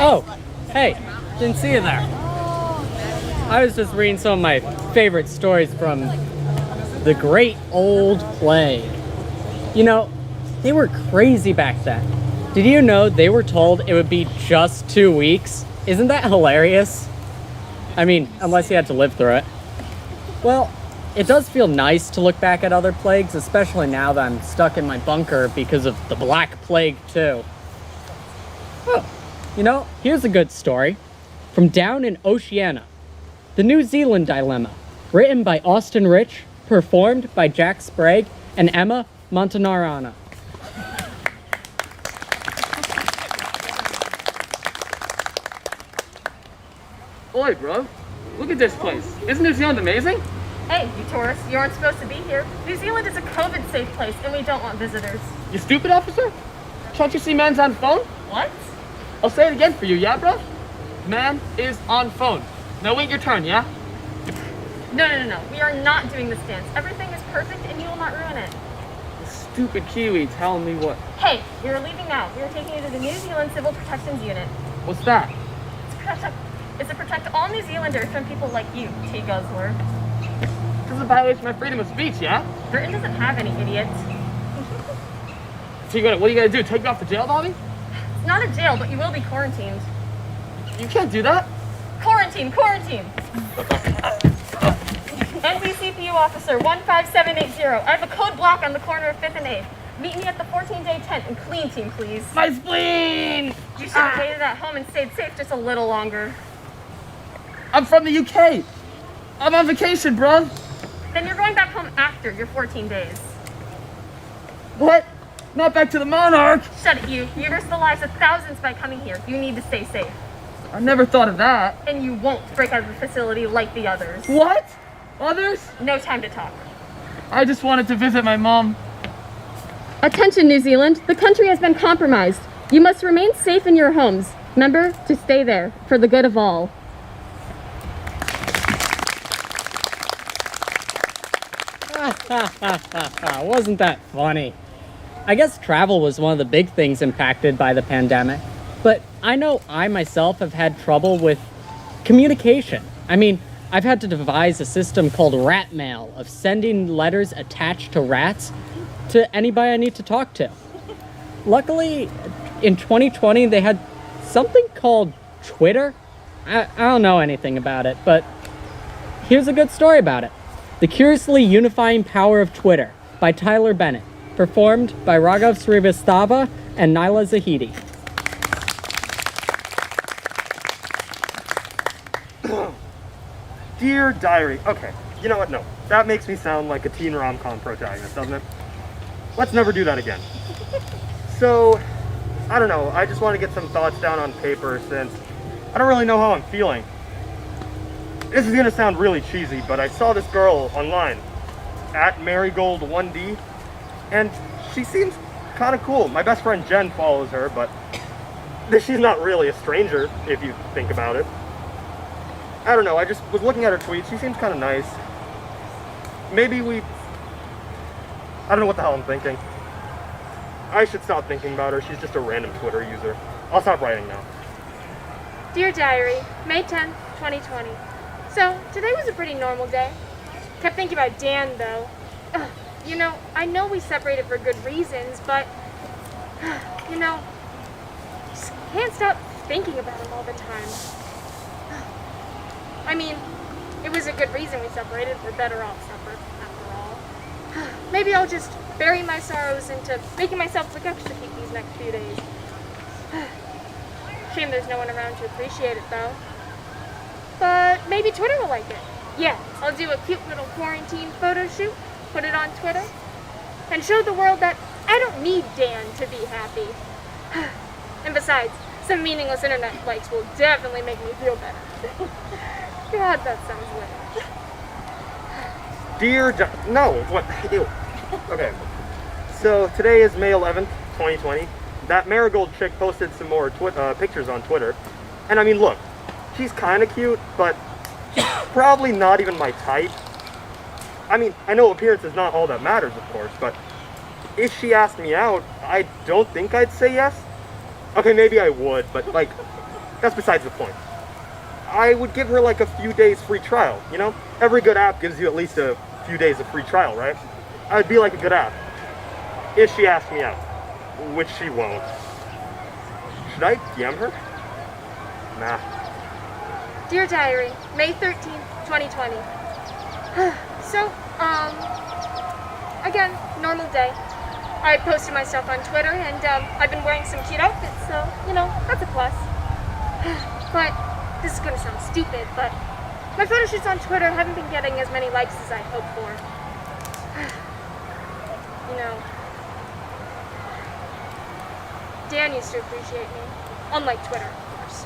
Oh, hey, didn't see you there. I was just reading some of my favorite stories from the Great Old Plague. You know, they were crazy back then. Did you know they were told it would be just 2 weeks? Isn't that hilarious? I mean, unless you had to live through it. Well, it does feel nice to look back at other plagues, especially now that I'm stuck in my bunker because of the Black Plague too. Oh, you know, here's a good story. From down in Oceania. The New Zealand Dilemma. Written by Austin Rich, performed by Jack Sprague and Emma Montanarana. Oi, bro. Look at this place. Isn't New Zealand amazing? Hey, you tourists, you aren't supposed to be here. New Zealand is a COVID-safe place, and we don't want visitors. You stupid, officer? Can't you see man's on phone? What? I'll say it again for you, yeah, bro? Man is on phone. Now wait your turn, yeah? No. We are not doing this dance. Everything is perfect, and you will not ruin it. The stupid Kiwi telling me what... Hey, we are leaving now. We are taking you to the New Zealand Civil Protections Unit. What's that? It's to protect all New Zealanders from people like you, tea guzzler. This is a violation of my freedom of speech, yeah? Britain doesn't have any idiots. So what are you gonna do? Take me off the jail, Bobby? It's not a jail, but you will be quarantined. You can't do that. Quarantine! NBCPU officer 15780. I have a code block on the corner of 5th and 8th. Meet me at the 14-day tent and clean team, please. My spleen! You should have waited at home and stayed safe just a little longer. I'm from the UK. I'm on vacation, bro. Then you're going back home after your 14 days. What? Not back to the monarch. Shut it, you. You risk the lives of thousands by coming here. You need to stay safe. I never thought of that. And you won't break out of the facility like the others. What? Others? No time to talk. I just wanted to visit my mom. Attention, New Zealand. The country has been compromised. You must remain safe in your homes. Remember to stay there for the good of all. Wasn't that funny? I guess travel was one of the big things impacted by the pandemic. But I know I myself have had trouble with communication. I mean, I've had to devise a system called rat mail of sending letters attached to rats to anybody I need to talk to. Luckily, in 2020, they had something called Twitter. I don't know anything about it, but here's a good story about it. The Curiously Unifying Power of Twitter by Tyler Bennett, performed by Raghav Srivastava and Naila Zahidi. Dear Diary. Okay, you know what? No. That makes me sound like a teen rom-com protagonist, doesn't it? Let's never do that again. So, I don't know. I just want to get some thoughts down on paper since I don't really know how I'm feeling. This is going to sound really cheesy, but I saw this girl online at Marigold1D, and she seems kind of cool. My best friend Jen follows her, but she's not really a stranger if you think about it. I don't know, I just was looking at her tweets. She seems kind of nice. Maybe I don't know what the hell I'm thinking. I should stop thinking about her. She's just a random Twitter user. I'll stop writing now. Dear Diary, May 10th, 2020. So, today was a pretty normal day. Kept thinking about Dan, though. You know, I know we separated for good reasons, but, you know, just can't stop thinking about him all the time. I mean, it was a good reason we separated. We're better off separate, after all. Maybe I'll just bury my sorrows into making myself look extra cute these next few days. Shame there's no one around to appreciate it, though. But maybe Twitter will like it. Yeah, I'll do a cute little quarantine photo shoot, put it on Twitter, and show the world that I don't need Dan to be happy. And besides, some meaningless internet likes will definitely make me feel better. God, that sounds weird. No, what? Ew. Okay. So today is May 11th, 2020. That Marigold chick posted some more pictures on Twitter. And I mean, look, she's kind of cute, but she's probably not even my type. I mean, I know appearance is not all that matters, of course, but if she asked me out, I don't think I'd say yes. Okay, maybe I would, but like, that's besides the point. I would give her like a few days free trial, you know? Every good app gives you at least a few days of free trial, right? I'd be like a good app. If she asked me out, which she won't. Should I DM her? Nah. Dear Diary, May 13th, 2020. So, again, normal day. I posted myself on Twitter and I've been wearing some cute outfits, so, you know, that's a plus. But this is gonna sound stupid, but my photo shoots on Twitter haven't been getting as many likes as I hoped for. You know, Dan used to appreciate me, unlike Twitter, of course.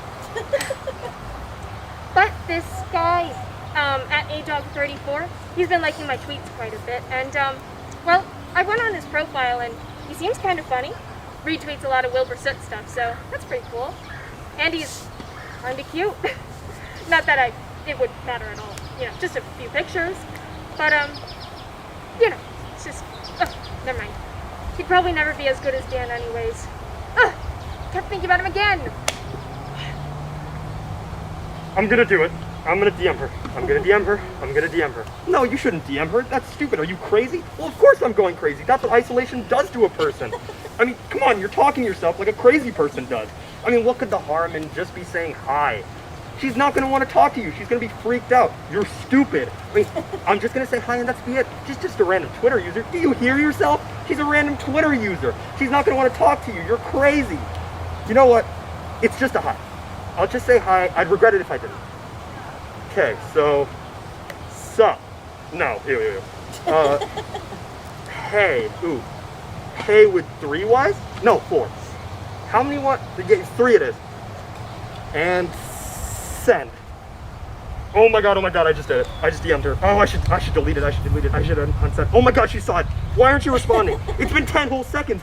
But this guy, at ADOG34, he's been liking my tweets quite a bit, and, well, I went on his profile, and he seems kind of funny. Retweets a lot of Wilbur Soot stuff, so that's pretty cool. And he's kind of cute. Not that it would matter at all, you know, just a few pictures. But, you know, it's just, never mind. He'd probably never be as good as Dan anyways. Kept thinking about him again. I'm gonna do it. I'm gonna DM her. I'm gonna DM her. I'm gonna DM her. No, you shouldn't DM her. That's stupid. Are you crazy? Well, of course I'm going crazy. That's what isolation does to a person. I mean, come on, you're talking to yourself like a crazy person does. I mean, what could the harm in just be saying hi? She's not gonna want to talk to you. She's gonna be freaked out. You're stupid. I mean, I'm just gonna say hi and that's be it. She's just a random Twitter user. Do you hear yourself? She's a random Twitter user. She's not gonna want to talk to you. You're crazy. You know what? It's just a hi. I'll just say hi. I'd regret it if I didn't. Okay, so, sup. No, ew. Hey, ooh. Hey with 3 Y's? No, 4. How many what? 3 it is. And send. Oh my god, I just did it. I just DM'd her. Oh, I should delete it. I should unsend. Oh my god, she saw it. Why aren't you responding? It's been 10 whole seconds.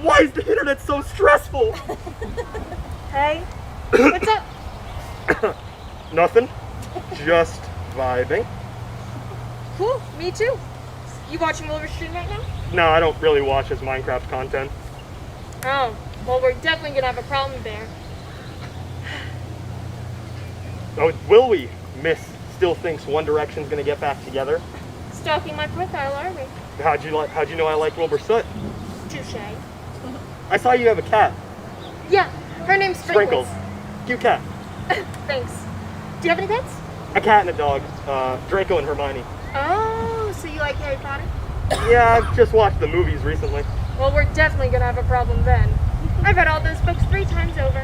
Why is the internet so stressful? Hey, what's up? Nothing. Just vibing. Cool, me too. You watching Wilbur stream right now? No, I don't really watch his Minecraft content. Oh, well, we're definitely gonna have a problem there. Oh, will we? Miss still thinks One Direction's gonna get back together. Stalking my profile, are we? How'd you know I like Wilbur Soot? Touche. I saw you have a cat. Yeah, her name's Sprinkles. Cute cat. Thanks. Do you have any pets? A cat and a dog. Draco and Hermione. Oh, so you like Harry Potter? Yeah, I've just watched the movies recently. Well, we're definitely gonna have a problem then. I've read all those books 3 times over.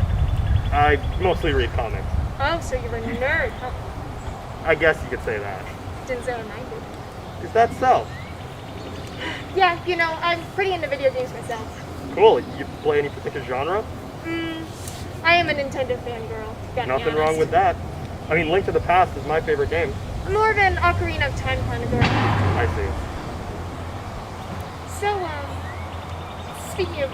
I mostly read comics. Oh, so you're a nerd, huh? I guess you could say that. Didn't say I minded. Is that so? Yeah, you know, I'm pretty into video games myself. Cool. You play any particular genre? I am a Nintendo fangirl. Nothing wrong with that. I mean, Link to the Past is my favorite game. I'm more of an Ocarina of Time kind of girl. I see. So, speaking of,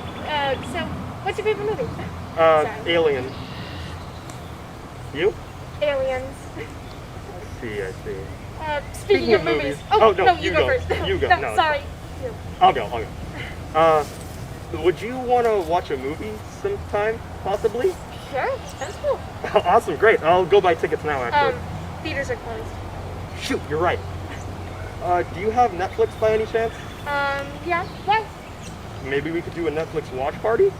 so, what's your favorite movie? Sorry. Alien. You? Aliens. I see. Speaking of movies. Oh, no, you go first. You go. No, sorry. You. I'll go. Would you want to watch a movie sometime, possibly? Sure, sounds cool. Awesome, great. I'll go buy tickets now, actually. Theaters are closed. Shoot, you're right. Do you have Netflix by any chance? Yeah, why? Maybe we could do a Netflix watch party?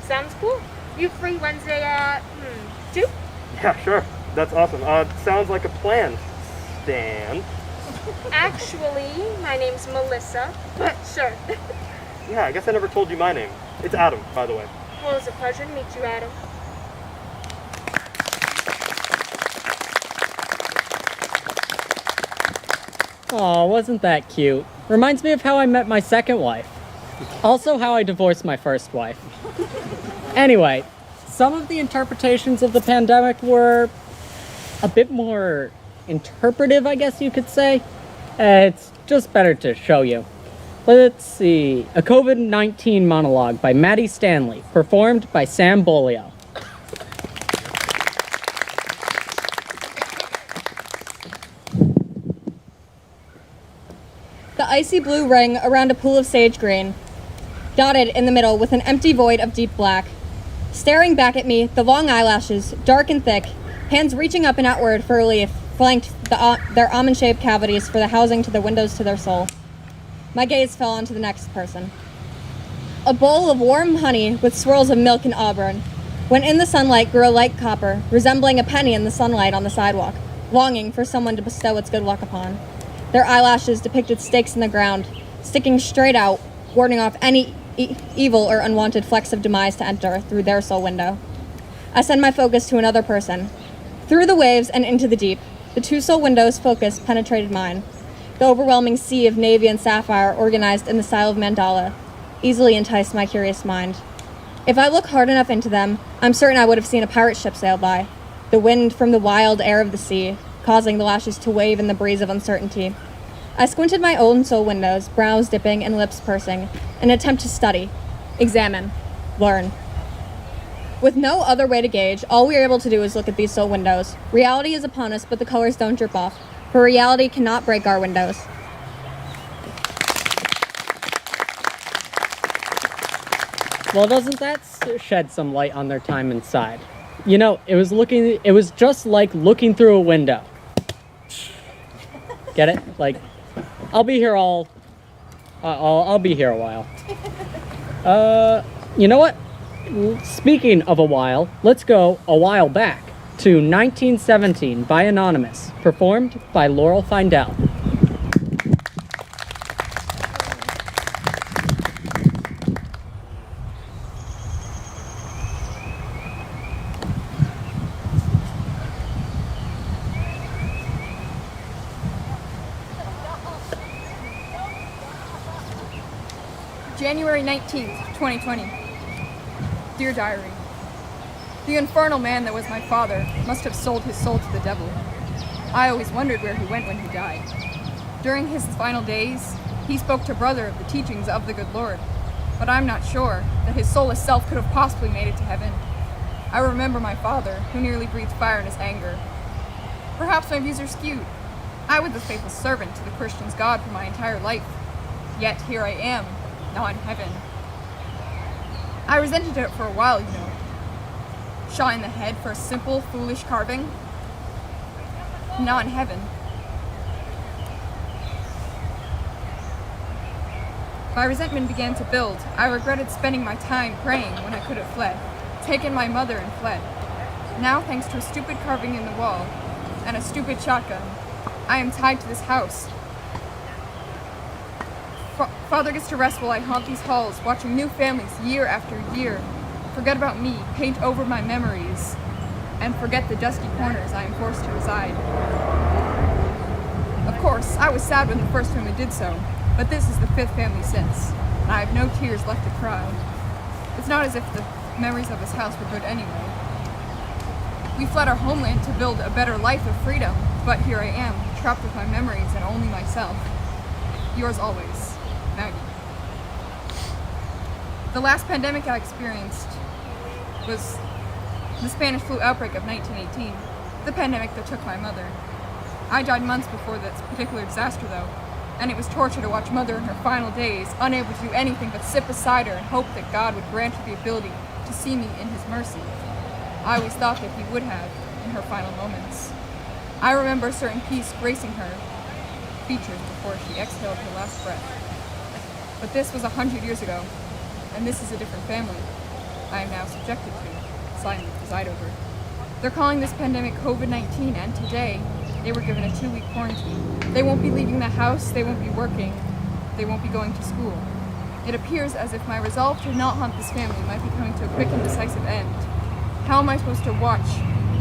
Sounds cool. You free Wednesday at, 2? Yeah, sure. That's awesome. Sounds like a plan, Stan. Actually, my name's Melissa, but sure. Yeah, I guess I never told you my name. It's Adam, by the way. Well, it was a pleasure to meet you, Adam. Aw, wasn't that cute? Reminds me of how I met my second wife. Also how I divorced my first wife. Anyway, some of the interpretations of the pandemic were a bit more interpretive, I guess you could say. It's just better to show you. Let's see. A COVID-19 monologue by Maddie Stanley, performed by Sam Bolio. The icy blue ring around a pool of sage green, dotted in the middle with an empty void of deep black. Staring back at me, the long eyelashes, dark and thick, hands reaching up and outward for relief, flanked their almond-shaped cavities for the housing to the windows to their soul. My gaze fell onto the next person. A bowl of warm honey with swirls of milk and auburn, when in the sunlight grew a light copper, resembling a penny in the sunlight on the sidewalk, longing for someone to bestow its good luck upon. Their eyelashes depicted stakes in the ground, sticking straight out, warding off any evil or unwanted flecks of demise to enter through their soul window. I send my focus to another person. Through the waves and into the deep, the two soul windows' focus penetrated mine. The overwhelming sea of navy and sapphire, organized in the style of mandala, easily enticed my curious mind. If I look hard enough into them, I'm certain I would have seen a pirate ship sail by, the wind from the wild air of the sea, causing the lashes to wave in the breeze of uncertainty. I squinted my own soul windows, brows dipping and lips pursing, in an attempt to study, examine, learn. With no other way to gauge, all we are able to do is look at these soul windows. Reality is upon us, but the colors don't drip off, for reality cannot break our windows. Well, doesn't that shed some light on their time inside? You know, it was just like looking through a window. Get it? Like, I'll be here I'll be here a while. You know what? Speaking of a while, let's go a while back to 1917 by Anonymous, performed by Laurel Findell. January 19th, 2020. Dear Diary, the infernal man that was my father must have sold his soul to the devil. I always wondered where he went when he died. During his final days, he spoke to brother of the teachings of the good Lord, but I'm not sure that his soulless self could have possibly made it to heaven. I remember my father, who nearly breathed fire in his anger. Perhaps my views are skewed. I was the faithful servant to the Christian's God for my entire life. Yet here I am, now in heaven. I resented it for a while, you know. Shot in the head for a simple, foolish carving. Now in heaven. My resentment began to build. I regretted spending my time praying when I could have fled, taken my mother and fled. Now, thanks to a stupid carving in the wall and a stupid shotgun, I am tied to this house. Father gets to rest while I haunt these halls, watching new families year after year forget about me, paint over my memories, and forget the dusty corners I am forced to reside. Of course, I was sad when the first family did so, but this is the fifth family since, and I have no tears left to cry. It's not as if the memories of this house were good anyway. We fled our homeland to build a better life of freedom, but here I am, trapped with my memories and only myself. Yours always, Maggie. The last pandemic I experienced was the Spanish flu outbreak of 1918, the pandemic that took my mother. I died months before this particular disaster though, and it was torture to watch Mother in her final days, unable to do anything but sit beside her and hope that God would grant her the ability to see me in His mercy. I always thought that He would have in her final moments. I remember a certain peace gracing her features before she exhaled her last breath. But this was 100 years ago, and this is a different family I am now subjected to, silently preside over. They're calling this pandemic COVID-19, and today they were given a 2-week quarantine. They won't be leaving the house, they won't be working, they won't be going to school. It appears as if my resolve to not haunt this family might be coming to a quick and decisive end. How am I supposed to watch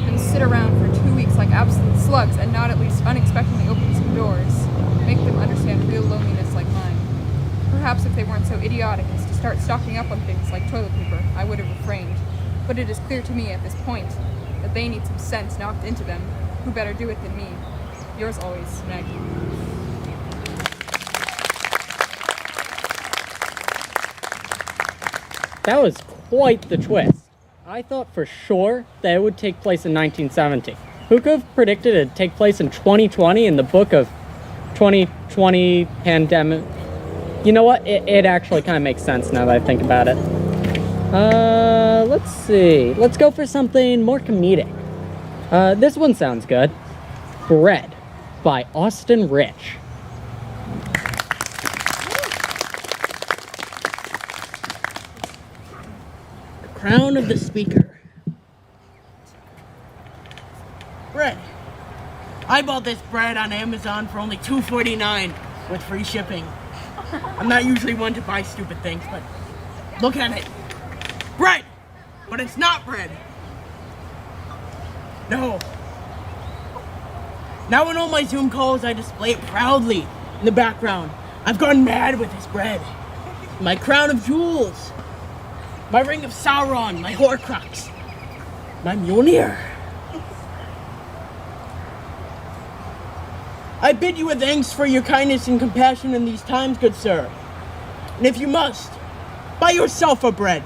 them sit around for 2 weeks like absolute slugs and not at least unexpectedly open some doors, make them understand real loneliness like mine? Perhaps if they weren't so idiotic as to start stocking up on things like toilet paper, I would have refrained. But it is clear to me at this point that they need some sense knocked into them. Who better do it than me? Yours always, Maggie. That was quite the twist. I thought for sure that it would take place in 1970. Who could have predicted it'd take place in 2020 in the book of 2020 pandemic? You know what? It actually kind of makes sense now that I think about it. Let's see. Let's go for something more comedic. This one sounds good. Bread by Austin Rich. The crown of the speaker. Bread. I bought this bread on Amazon for only $2.49 with free shipping. I'm not usually one to buy stupid things, but look at it. Bread! But it's not bread. No. Now in all my Zoom calls, I display it proudly in the background. I've gone mad with this bread. My crown of jewels. My ring of Sauron, my Horcrux. My Mjolnir. I bid you a thanks for your kindness and compassion in these times, good sir. And if you must, buy yourself a bread.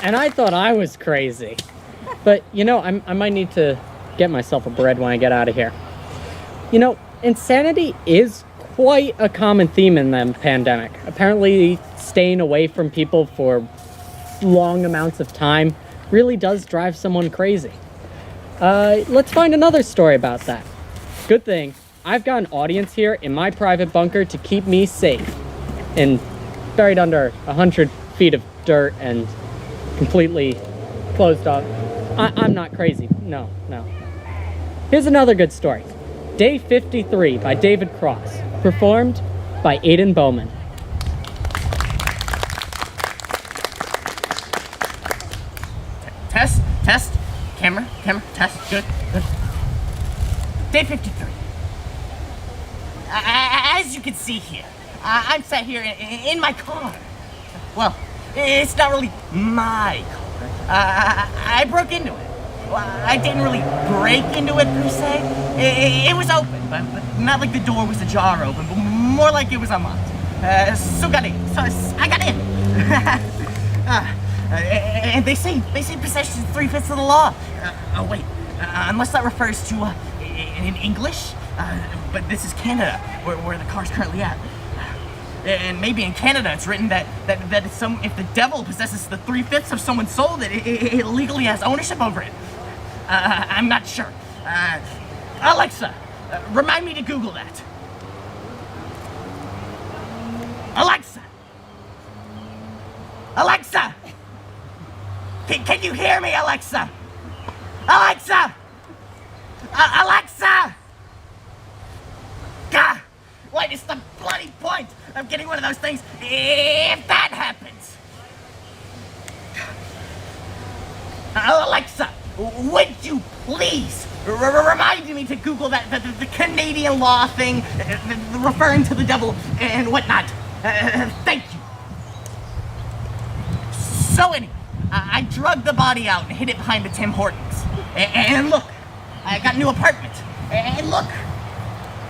And I thought I was crazy. But, you know, I might need to get myself a bread when I get out of here. You know, insanity is quite a common theme in the pandemic. Apparently, staying away from people for long amounts of time really does drive someone crazy. Let's find another story about that. Good thing I've got an audience here in my private bunker to keep me safe and buried under 100 feet of dirt and completely closed off. I'm not crazy. No. Here's another good story. Day 53 by David Cross, performed by Aiden Bowman. Test, camera, test, good. Day 53. As you can see here, I'm sat here in my car. Well, it's not really my car. I broke into it. Well, I didn't really break into it per se. It was open, but not like the door was ajar open, but more like it was unlocked. So got in. So I got in. And they say possession is 3/5 of the law. Oh wait, unless that refers to in English. But this is Canada, where the car's currently at. And maybe in Canada it's written that if the devil possesses the 3/5 of someone's soul, that it legally has ownership over it. I'm not sure. Alexa, remind me to Google that. Alexa! Can you hear me, Alexa? Alexa! Alexa! God, what is the bloody point of getting one of those things if that happens? Alexa, would you please remind me to Google that the Canadian law thing referring to the devil and whatnot? Thank you. So anyway, I drugged the body out and hid it behind the Tim Hortons. And look, I got a new apartment. And look,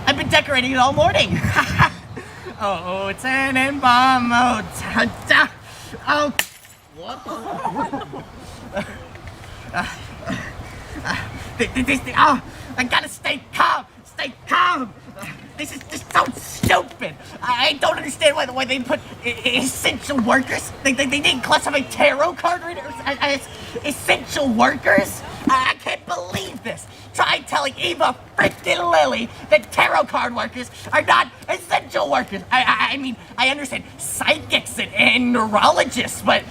I've been decorating it all morning. Oh, it's an embalm. Oh, what? I gotta stay calm. This is just so stupid. I don't understand why they put essential workers. They didn't classify tarot card readers as essential workers. I can't believe this. Try telling Eva freaking Lily that tarot card workers are not essential workers. I mean, I understand psychics and neurologists, but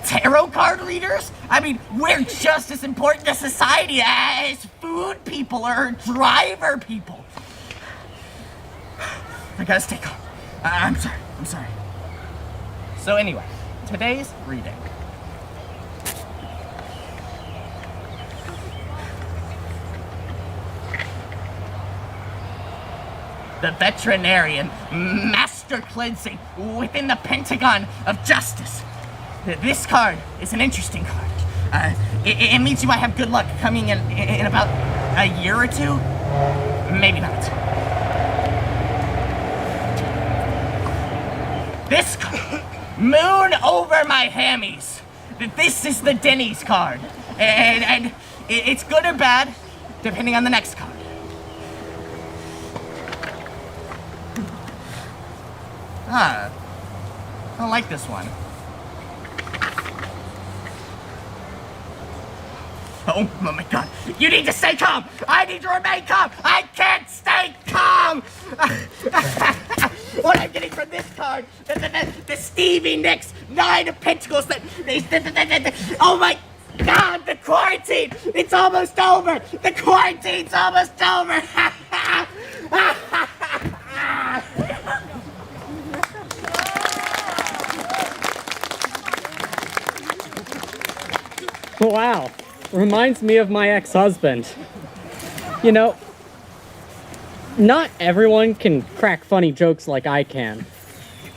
tarot card readers? I mean, we're just as important to society as food people or driver people. I gotta stay calm. I'm sorry. So anyway, today's reading. The veterinarian master cleansing within the Pentagon of Justice. This card is an interesting card. It means you might have good luck coming in about a year or two. Maybe not. This card, moon over my hammies. This is the Denny's card. And it's good or bad, depending on the next card. I don't like this one. Oh my god. You need to stay calm. I need to remain calm. I can't stay calm. What I'm getting from this card, the Stevie Nicks 9 of Pentacles, oh my god, the quarantine. It's almost over. The quarantine's almost over. Wow. Reminds me of my ex-husband. You know, not everyone can crack funny jokes like I can.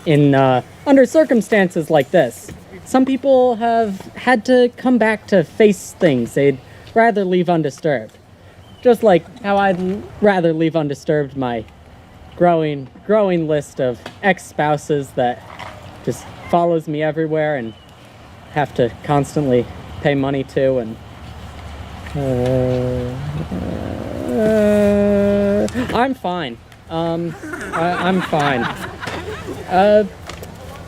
Under circumstances like this, some people have had to come back to face things they'd rather leave undisturbed. Just like how I'd rather leave undisturbed my growing list of ex-spouses that just follows me everywhere and have to constantly pay money to, and I'm fine. I'm fine.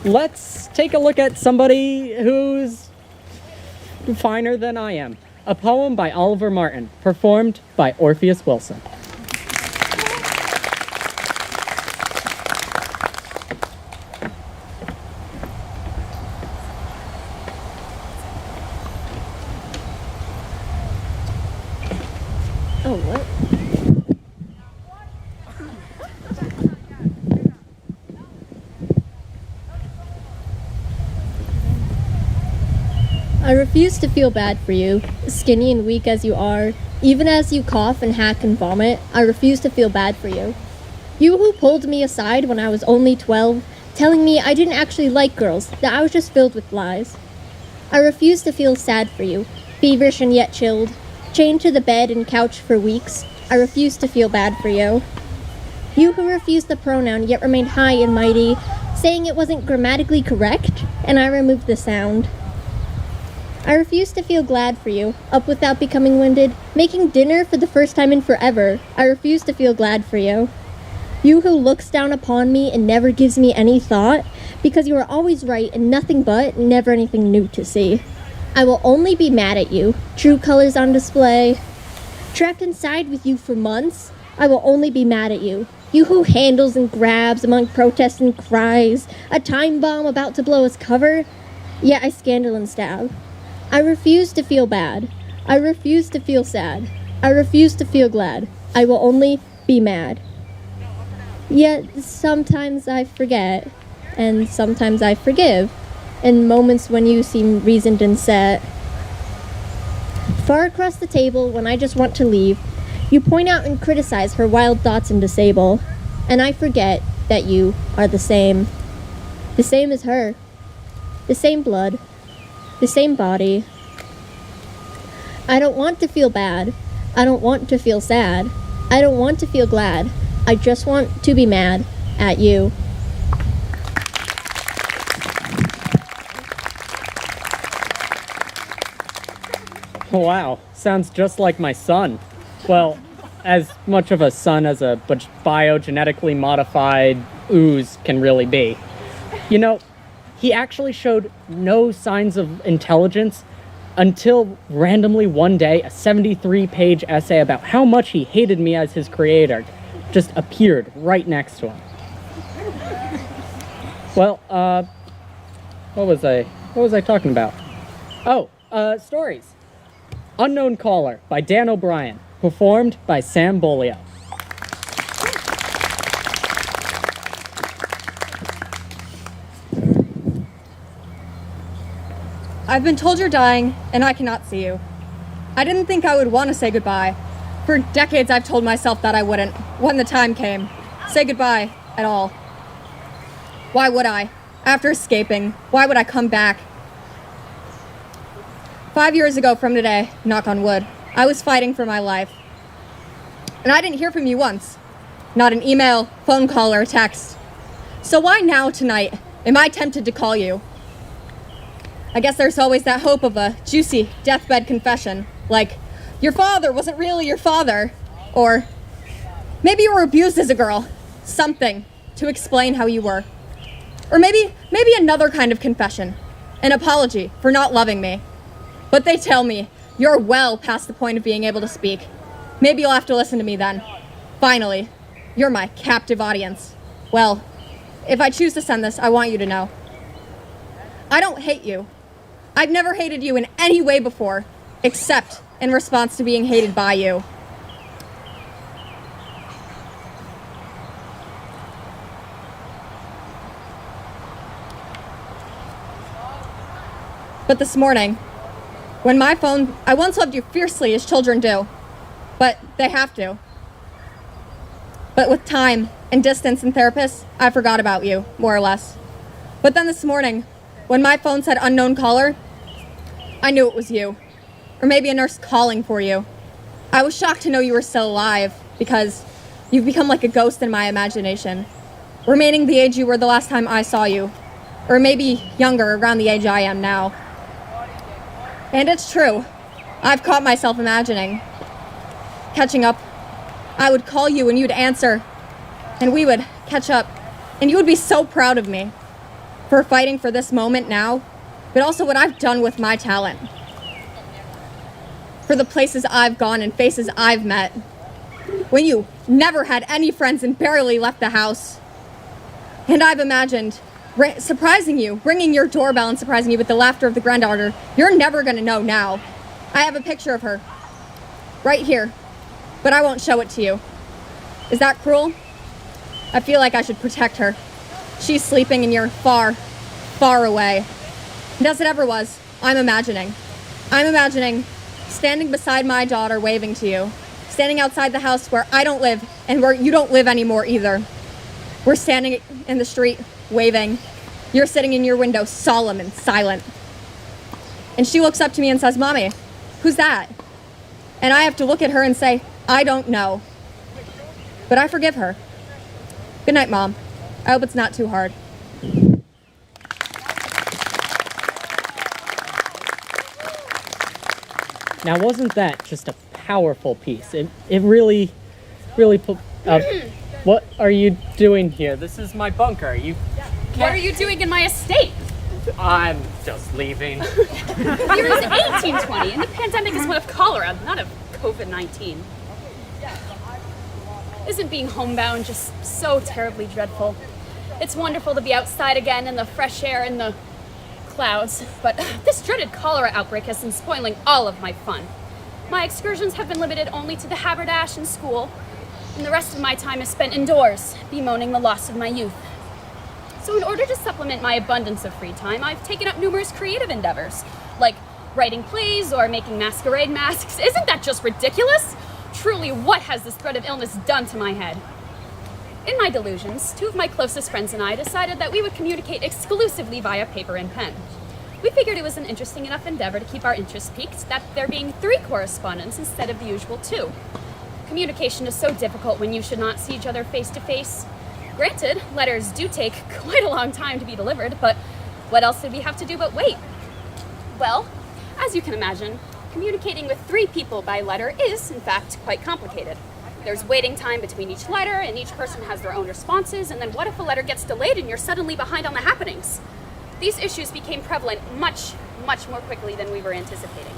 Let's take a look at somebody who's finer than I am. A poem by Oliver Martin, performed by Orpheus Wilson. Oh, what? I refuse to feel bad for you, skinny and weak as you are. Even as you cough and hack and vomit, I refuse to feel bad for you. You who pulled me aside when I was only 12, telling me I didn't actually like girls, that I was just filled with lies. I refuse to feel sad for you, feverish and yet chilled, chained to the bed and couch for weeks. I refuse to feel bad for you. You who refused the pronoun yet remained high and mighty, saying it wasn't grammatically correct, and I removed the sound. I refuse to feel glad for you, up without becoming winded, making dinner for the first time in forever. I refuse to feel glad for you. You who looks down upon me and never gives me any thought, because you are always right and nothing but, never anything new to see. I will only be mad at you, true colors on display. Trapped inside with you for months, I will only be mad at you. You who handles and grabs among protests and cries, a time bomb about to blow its cover, yet I scandal and stab. I refuse to feel bad. I refuse to feel sad. I refuse to feel glad. I will only be mad. Yet sometimes I forget, and sometimes I forgive, in moments when you seem reasoned and set. Far across the table, when I just want to leave, you point out and criticize her wild thoughts and disable, and I forget that you are the same. The same as her. The same blood. The same body. I don't want to feel bad. I don't want to feel sad. I don't want to feel glad. I just want to be mad at you. Wow, sounds just like my son. Well, as much of a son as a biogenetically modified ooze can really be. You know, he actually showed no signs of intelligence until randomly one day a 73-page essay about how much he hated me as his creator just appeared right next to him. Well, what was I talking about? Oh, stories. Unknown Caller by Dan O'Brien, performed by Sam Bolio. I've been told you're dying, and I cannot see you. I didn't think I would want to say goodbye. For decades, I've told myself that I wouldn't, when the time came, say goodbye at all. Why would I? After escaping, why would I come back? 5 years ago from today, knock on wood, I was fighting for my life. And I didn't hear from you once. Not an email, phone call, or text. So why now, tonight, am I tempted to call you? I guess there's always that hope of a juicy deathbed confession, like, your father wasn't really your father, or maybe you were abused as a girl, something to explain how you were. Or maybe another kind of confession. An apology for not loving me. But they tell me you're well past the point of being able to speak. Maybe you'll have to listen to me then. Finally, you're my captive audience. Well, if I choose to send this, I want you to know. I don't hate you. I've never hated you in any way before, except in response to being hated by you. But this morning, when my phone, I once loved you fiercely as children do, but they have to. But with time and distance and therapists, I forgot about you, more or less. But then this morning, when my phone said unknown caller, I knew it was you. Or maybe a nurse calling for you. I was shocked to know you were still alive, because you've become like a ghost in my imagination, remaining the age you were the last time I saw you, or maybe younger, around the age I am now. And it's true. I've caught myself imagining. Catching up. I would call you and you'd answer. And we would catch up. And you would be so proud of me for fighting for this moment now, but also what I've done with my talent. For the places I've gone and faces I've met. When you never had any friends and barely left the house. And I've imagined surprising you, ringing your doorbell and surprising you with the laughter of the granddaughter. You're never gonna know now. I have a picture of her. Right here. But I won't show it to you. Is that cruel? I feel like I should protect her. She's sleeping and you're far, far away. And as it ever was, I'm imagining standing beside my daughter waving to you. Standing outside the house where I don't live and where you don't live anymore either. We're standing in the street waving. You're sitting in your window, solemn and silent. And she looks up to me and says, "Mommy, who's that?" And I have to look at her and say, "I don't know." But I forgive her. Good night, Mom. I hope it's not too hard. Now, wasn't that just a powerful piece? It really put up. What are you doing here? This is my bunker. You What are you doing in my estate? I'm just leaving. Year is 1820, and the pandemic is one of cholera, not of COVID-19. Isn't being homebound just so terribly dreadful? It's wonderful to be outside again in the fresh air and the clouds, but this dreaded cholera outbreak has been spoiling all of my fun. My excursions have been limited only to the haberdash and school, and the rest of my time is spent indoors, bemoaning the loss of my youth. So in order to supplement my abundance of free time, I've taken up numerous creative endeavors, like writing plays or making masquerade masks. Isn't that just ridiculous? Truly, what has this threat of illness done to my head? In my delusions, two of my closest friends and I decided that we would communicate exclusively via paper and pen. We figured it was an interesting enough endeavor to keep our interest piqued, that there being 3 correspondents instead of the usual 2. Communication is so difficult when you should not see each other face to face. Granted, letters do take quite a long time to be delivered, but what else did we have to do but wait? Well, as you can imagine, communicating with 3 people by letter is, in fact, quite complicated. There's waiting time between each letter, and each person has their own responses, and then what if a letter gets delayed and you're suddenly behind on the happenings? These issues became prevalent much, much more quickly than we were anticipating.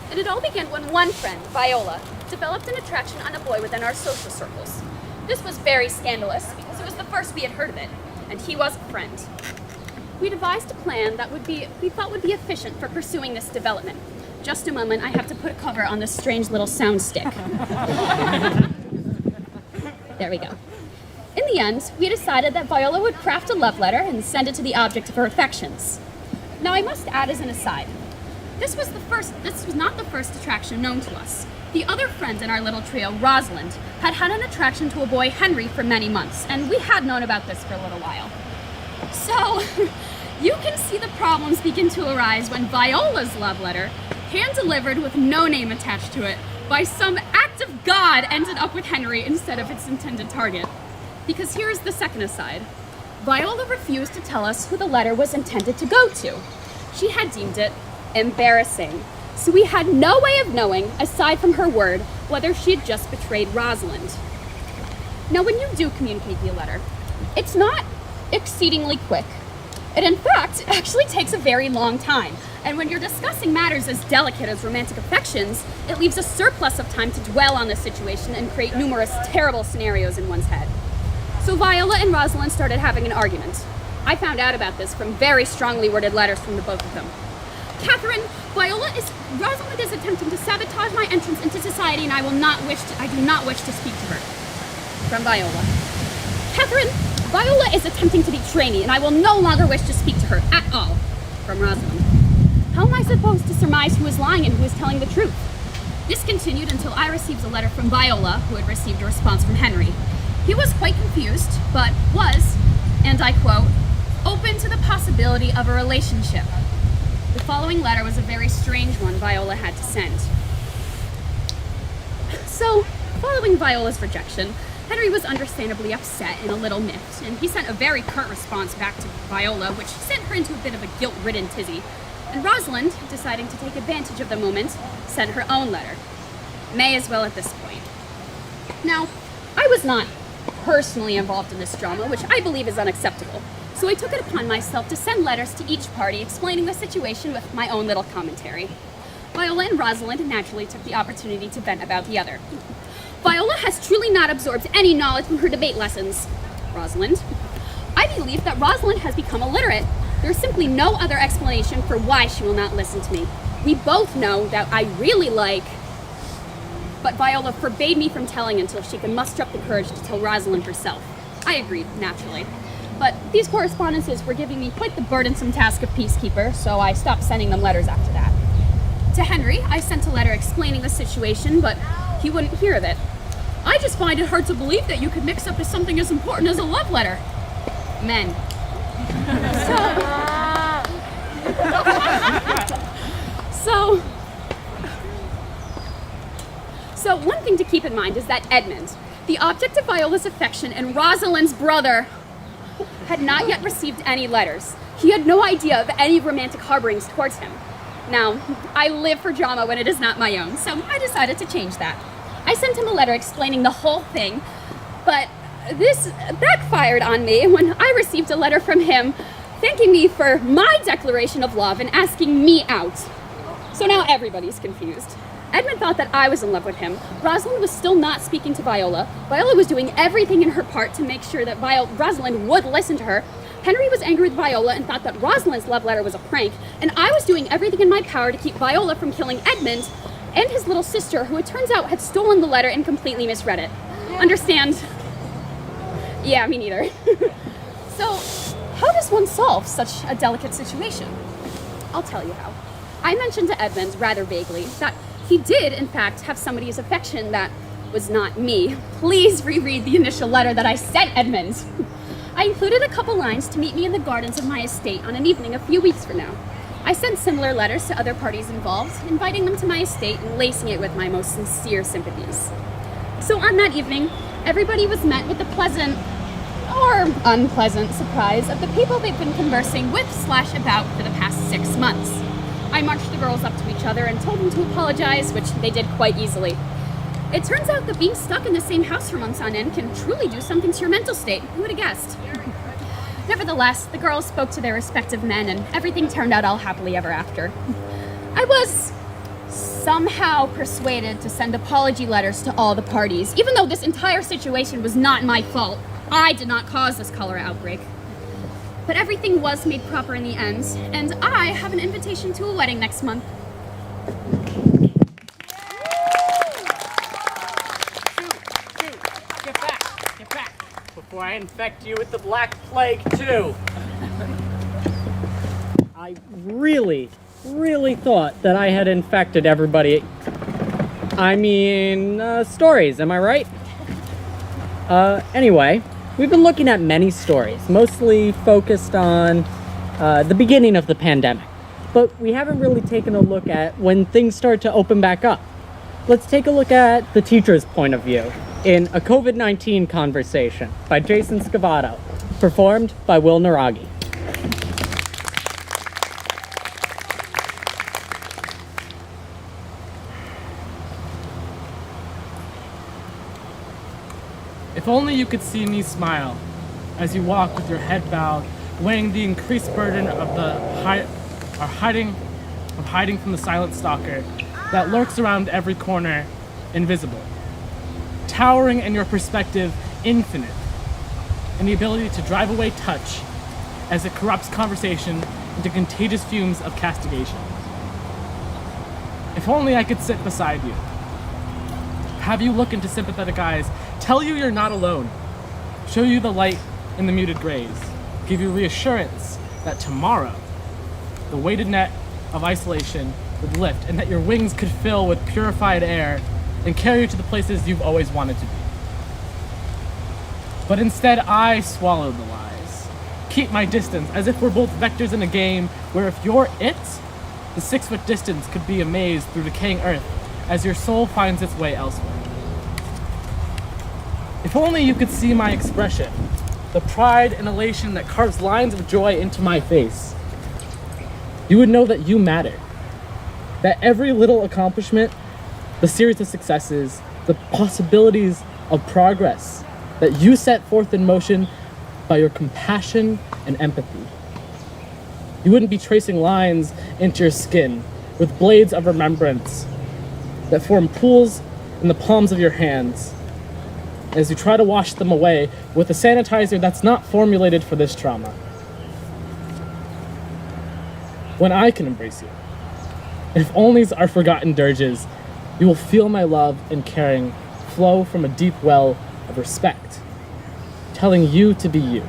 And it all began when one friend, Viola, developed an attraction on a boy within our social circles. This was very scandalous because it was the first we had heard of it, and he was a friend. We devised a plan that we thought would be efficient for pursuing this development. Just a moment, I have to put a cover on this strange little sound stick. There we go. In the end, we decided that Viola would craft a love letter and send it to the object of her affections. Now, I must add as an aside, this was not the first attraction known to us. The other friend in our little trio, Rosalind, had had an attraction to a boy, Henry, for many months, and we had known about this for a little while. So, you can see the problems begin to arise when Viola's love letter, hand-delivered with no name attached to it, by some act of God ended up with Henry instead of its intended target. Because here's the second aside. Viola refused to tell us who the letter was intended to go to. She had deemed it embarrassing. So we had no way of knowing, aside from her word, whether she had just betrayed Rosalind. Now, when you do communicate via letter, it's not exceedingly quick, It in fact actually takes a very long time. And when you're discussing matters as delicate as romantic affections, it leaves a surplus of time to dwell on the situation and create numerous terrible scenarios in one's head. So Viola and Rosalind started having an argument. I found out about this from very strongly worded letters from the both of them. Catherine, Rosalind is attempting to sabotage my entrance into society, and I do not wish to speak to her. From Viola. Catherine, Viola is attempting to betray me, and I will no longer wish to speak to her at all. From Rosalind. How am I supposed to surmise who is lying and who is telling the truth? This continued until I received a letter from Viola, who had received a response from Henry. He was quite confused, but was, and I quote, open to the possibility of a relationship. The following letter was a very strange one Viola had to send. So, following Viola's rejection, Henry was understandably upset and a little miffed, and he sent a very curt response back to Viola, which sent her into a bit of a guilt-ridden tizzy. And Rosalind, deciding to take advantage of the moment, sent her own letter. May as well at this point. Now, I was not personally involved in this drama, which I believe is unacceptable. So I took it upon myself to send letters to each party explaining the situation with my own little commentary. Viola and Rosalind naturally took the opportunity to vent about the other. Viola has truly not absorbed any knowledge from her debate lessons. Rosalind. I believe that Rosalind has become illiterate. There's simply no other explanation for why she will not listen to me. We both know that I really like, but Viola forbade me from telling until she could muster up the courage to tell Rosalind herself. I agreed, naturally. But these correspondences were giving me quite the burdensome task of peacekeeper, so I stopped sending them letters after that. To Henry, I sent a letter explaining the situation, but he wouldn't hear of it. I just find it hard to believe that you could mix up something as important as a love letter. Men. So one thing to keep in mind is that Edmund, the object of Viola's affection and Rosalind's brother, had not yet received any letters. He had no idea of any romantic harborings towards him. Now, I live for drama when it is not my own, so I decided to change that. I sent him a letter explaining the whole thing, but this backfired on me when I received a letter from him thanking me for my declaration of love and asking me out. So now everybody's confused. Edmund thought that I was in love with him. Rosalind was still not speaking to Viola. Viola was doing everything in her part to make sure that Rosalind would listen to her. Henry was angry with Viola and thought that Rosalind's love letter was a prank, and I was doing everything in my power to keep Viola from killing Edmund and his little sister, who it turns out had stolen the letter and completely misread it. Understand? Yeah, me neither. So, how does one solve such a delicate situation? I'll tell you how. I mentioned to Edmund, rather vaguely, that he did, in fact, have somebody's affection that was not me. Please reread the initial letter that I sent Edmund. I included a couple lines to meet me in the gardens of my estate on an evening a few weeks from now. I sent similar letters to other parties involved, inviting them to my estate and lacing it with my most sincere sympathies. So on that evening, everybody was met with the pleasant or unpleasant surprise of the people they've been conversing with/about for the past 6 months. I marched the girls up to each other and told them to apologize, which they did quite easily. It turns out that being stuck in the same house for months on end can truly do something to your mental state. Who would have guessed? Nevertheless, the girls spoke to their respective men and everything turned out all happily ever after. I was somehow persuaded to send apology letters to all the parties, even though this entire situation was not my fault. I did not cause this cholera outbreak. But everything was made proper in the end, and I have an invitation to a wedding next month. Get back, before I infect you with the Black Plague too. I really thought that I had infected everybody. I mean, stories, am I right? Anyway, we've been looking at many stories, mostly focused on the beginning of the pandemic. But we haven't really taken a look at when things start to open back up. Let's take a look at the teacher's point of view in A COVID-19 Conversation by Jason Scavato, performed by Will Naragi. If only you could see me smile as you walk with your head bowed, weighing the increased burden of hiding from the silent stalker that lurks around every corner, invisible. Towering in your perspective, infinite, and the ability to drive away touch as it corrupts conversation into contagious fumes of castigation. If only I could sit beside you, have you look into sympathetic eyes, tell you you're not alone, show you the light in the muted grays, give you reassurance that tomorrow the weighted net of isolation would lift and that your wings could fill with purified air and carry you to the places you've always wanted to be. But instead, I swallowed the lies, keep my distance, as if we're both vectors in a game where if you're it, the 6-foot distance could be a maze through decaying earth as your soul finds its way elsewhere. If only you could see my expression, the pride and elation that carves lines of joy into my face. You would know that you matter, that every little accomplishment, the series of successes, the possibilities of progress that you set forth in motion by your compassion and empathy. You wouldn't be tracing lines into your skin with blades of remembrance that form pools in the palms of your hands as you try to wash them away with a sanitizer that's not formulated for this trauma. When I can embrace you, if onlys are forgotten dirges, you will feel my love and caring flow from a deep well of respect, telling you to be you,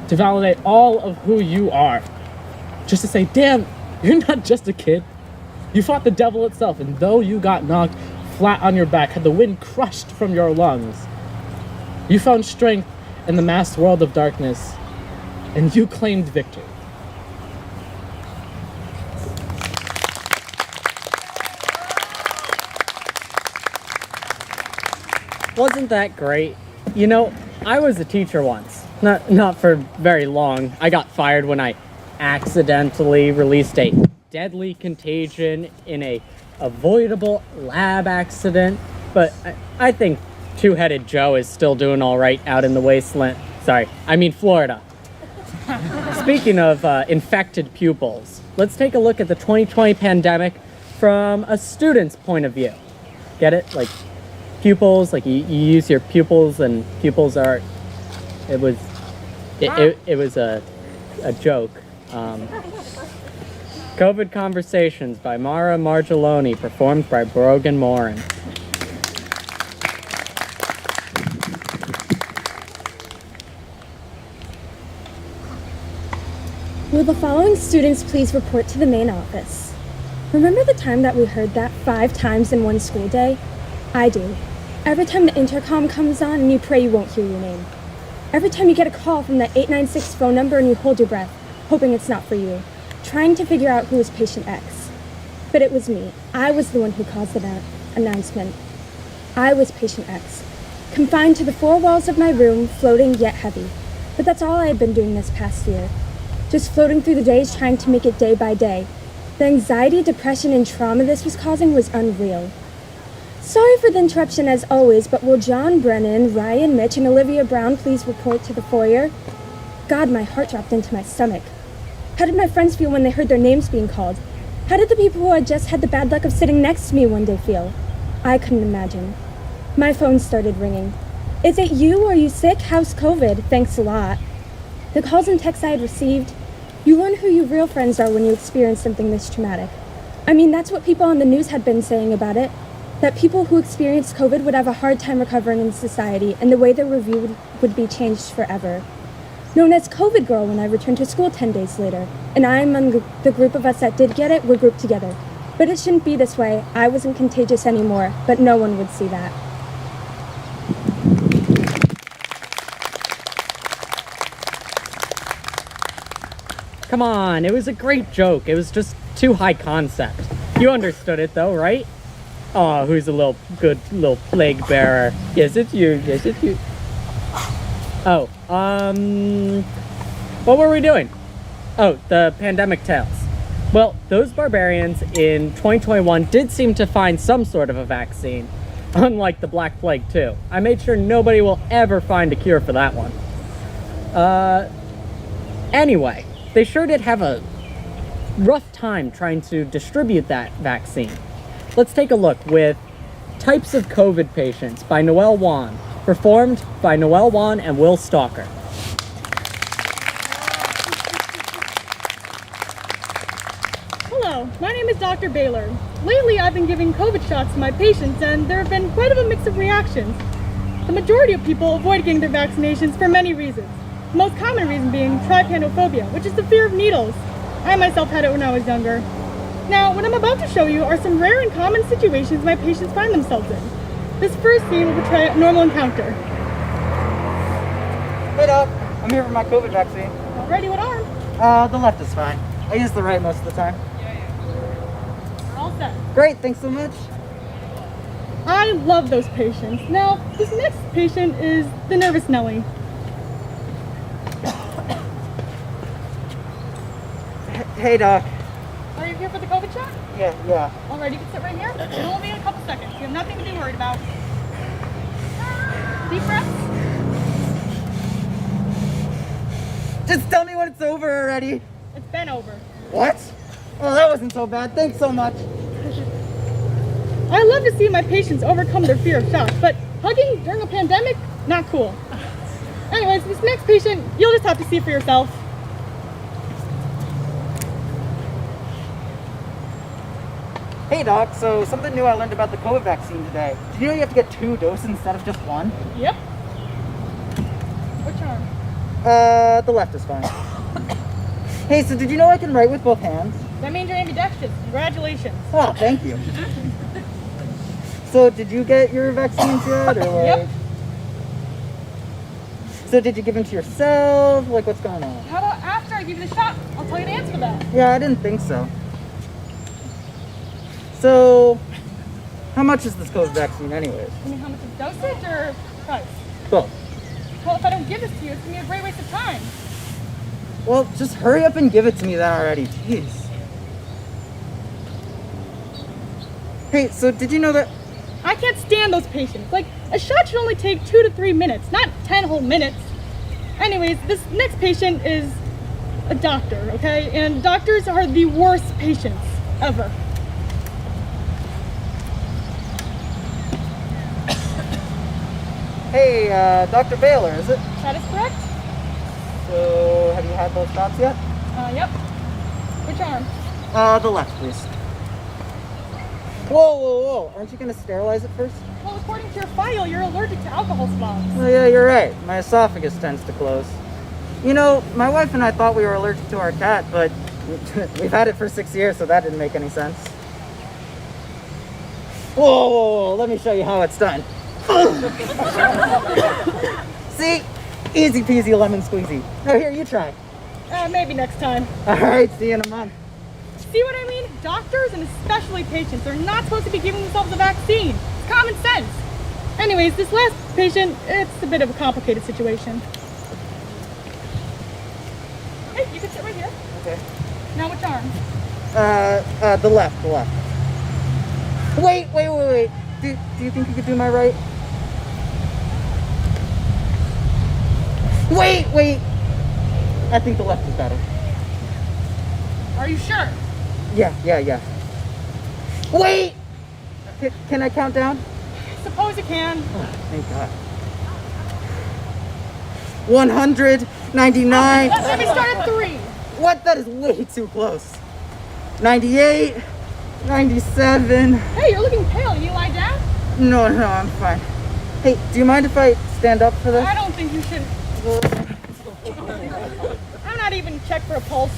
to validate all of who you are, just to say, damn, you're not just a kid. You fought the devil itself, and though you got knocked flat on your back, had the wind crushed from your lungs, you found strength in the masked world of darkness, and you claimed victory. Wasn't that great? You know, I was a teacher once. Not for very long. I got fired when I accidentally released a deadly contagion in a avoidable lab accident. But I think Two-Headed Joe is still doing all right out in the wasteland. Sorry, I mean Florida. Speaking of infected pupils, let's take a look at the 2020 pandemic from a student's point of view. Get it? Like pupils, like you use your pupils, and pupils are. It was a joke. COVID Conversations by Mara Margelloni, performed by Brogan Morin. Will the following students please report to the main office? Remember the time that we heard that 5 times in one school day? I do. Every time the intercom comes on and you pray you won't hear your name. Every time you get a call from that 896 phone number and you hold your breath, hoping it's not for you, trying to figure out who is patient X. But it was me. I was the one who caused that announcement. I was patient X, confined to the 4 walls of my room, floating yet heavy. But that's all I had been doing this past year. Just floating through the days, trying to make it day by day. The anxiety, depression, and trauma this was causing was unreal. Sorry for the interruption as always, but will John Brennan, Ryan Mitch, and Olivia Brown please report to the foyer? God, my heart dropped into my stomach. How did my friends feel when they heard their names being called? How did the people who had just had the bad luck of sitting next to me one day feel? I couldn't imagine. My phone started ringing. Is it you? Are you sick? How's COVID? Thanks a lot. The calls and texts I had received, you learn who your real friends are when you experience something this traumatic. I mean, that's what people on the news had been saying about it, that people who experienced COVID would have a hard time recovering in society and the way they were viewed would be changed forever. Known as COVID Girl when I returned to school 10 days later, and I among the group of us that did get it were grouped together. But it shouldn't be this way. I wasn't contagious anymore, but no one would see that. Come on, it was a great joke. It was just too high concept. You understood it though, right? Oh, who's a good little plague bearer? Yes, it's you. Yes, it's you. Oh, what were we doing? Oh, the pandemic tales. Well, those barbarians in 2021 did seem to find some sort of a vaccine, unlike the Black Plague too. I made sure nobody will ever find a cure for that one. Anyway, they sure did have a rough time trying to distribute that vaccine. Let's take a look with Types of COVID Patients by Noel Wan, performed by Noel Wan and Will Stalker. Hello, my name is Dr. Baylor. Lately, I've been giving COVID shots to my patients, and there have been quite a mix of reactions. The majority of people avoid getting their vaccinations for many reasons. The most common reason being trypanophobia, which is the fear of needles. I myself had it when I was younger. Now, what I'm about to show you are some rare and common situations my patients find themselves in. This first scene will portray a normal encounter. Hey Doc, I'm here for my COVID vaccine. Ready, what arm? The left is fine. I use the right most of the time. We're all set. Great, thanks so much. I love those patients. Now, this next patient is the nervous Nellie. Hey Doc. Are you here for the COVID shot? Yeah. Alright, you can sit right here. It'll only be in a couple seconds. You have nothing to be worried about. Deep breaths. Just tell me when it's over already. It's been over. What? Oh, that wasn't so bad. Thanks so much. I love to see my patients overcome their fear of shots, but hugging during a pandemic, not cool. Anyways, this next patient, you'll just have to see for yourself. Hey Doc, so something new I learned about the COVID vaccine today. Did you know you have to get 2 doses instead of just 1? Yep. Which arm? The left is fine. Hey, so did you know I can write with both hands? That means you're ambidextrous. Congratulations. Oh, thank you. So did you get your vaccines yet, or like? Yep. So did you give them to yourself? Like, what's going on? How about after I give you the shot? I'll tell you the answer to that. Yeah, I didn't think so. So, how much is this COVID vaccine anyways? You mean how much is dosage or price? Both. Well, if I don't give this to you, it's going to be a great waste of time. Well, just hurry up and give it to me then already, jeez. Hey, so did you know that... I can't stand those patients. Like, a shot should only take 2 to 3 minutes, not 10 whole minutes. Anyways, this next patient is a doctor, okay? And doctors are the worst patients ever. Hey, Dr. Baylor, is it? That is correct? So, have you had those shots yet? Yep. Which arm? The left, please. Whoa. Aren't you going to sterilize it first? Well, according to your file, you're allergic to alcohol swabs. Oh, yeah, you're right. My esophagus tends to close. You know, my wife and I thought we were allergic to our cat, but we've had it for 6 years, so that didn't make any sense. Whoa. Let me show you how it's done. See? Easy peasy lemon squeezy. Now here, you try. Maybe next time. Alright, see you in a month. See what I mean? Doctors and especially patients are not supposed to be giving themselves a vaccine. It's common sense. Anyways, this last patient, it's a bit of a complicated situation. Hey, you can sit right here. Okay. Now which arm? The left. Wait. Do you think you could do my right? Wait. I think the left is better. Are you sure? Yeah. Wait! Can I count down? Suppose you can. Oh, thank God. 199. Let me start at 3. What? That is way too close. 98. 97. Hey, you're looking pale. You lie down? No, I'm fine. Hey, do you mind if I stand up for this? I don't think you should. I'm not even checked for a pulse.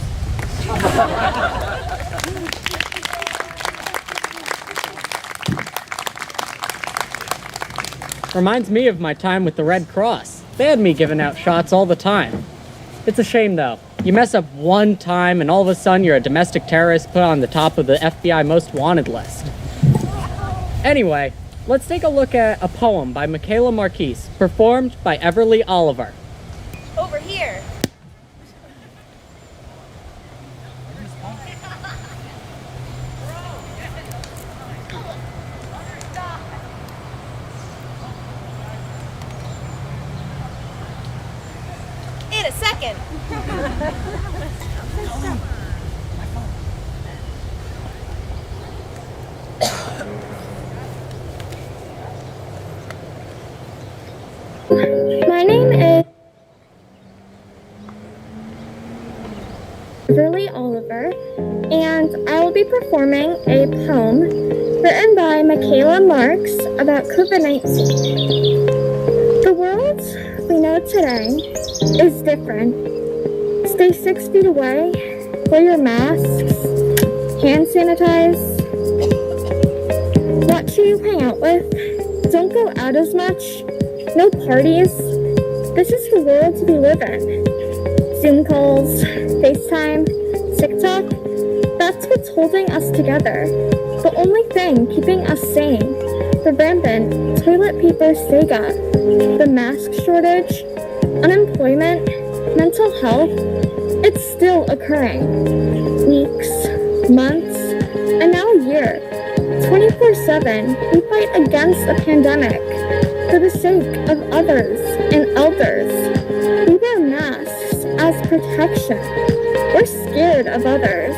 Reminds me of my time with the Red Cross. They had me giving out shots all the time. It's a shame though. You mess up one time and all of a sudden you're a domestic terrorist put on the top of the FBI most wanted list. Anyway, let's take a look at a poem by Michaela Marquise, performed by Everly Oliver. Over here. In a second. second. My name is Beverly Oliver, and I will be performing a poem written by Michaela Marks about COVID-19. The world we know today is different. Stay 6 feet away, wear your masks, hand sanitize, watch who you hang out with, don't go out as much, no parties. This is the world we live in. Zoom calls, FaceTime, TikTok, that's what's holding us together. The only thing keeping us sane, the rampant toilet paper saga, the mask shortage, unemployment, mental health, it's still occurring. Weeks, months, and now a year. 24/7, we fight against a pandemic for the sake of others and elders. We wear masks as protection. We're scared of others.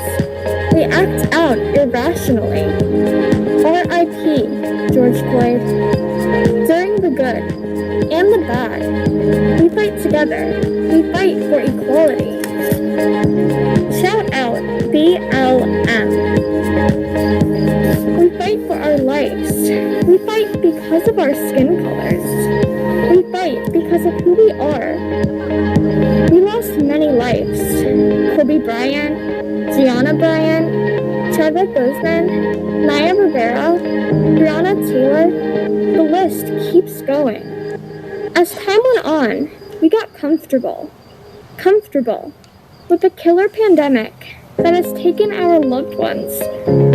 We act out irrationally. R.I.P. George Floyd. During the good and the bad, we fight together. We fight for equality. Shout out BLM. We fight for our lives. We fight because of our skin colors. We fight because of who we are. We lost many lives. Kobe Bryant, Gianna Bryant, Chadwick Boseman, Naya Rivera, Breonna Taylor. The list keeps going. As time went on, we got comfortable with the killer pandemic that has taken our loved ones,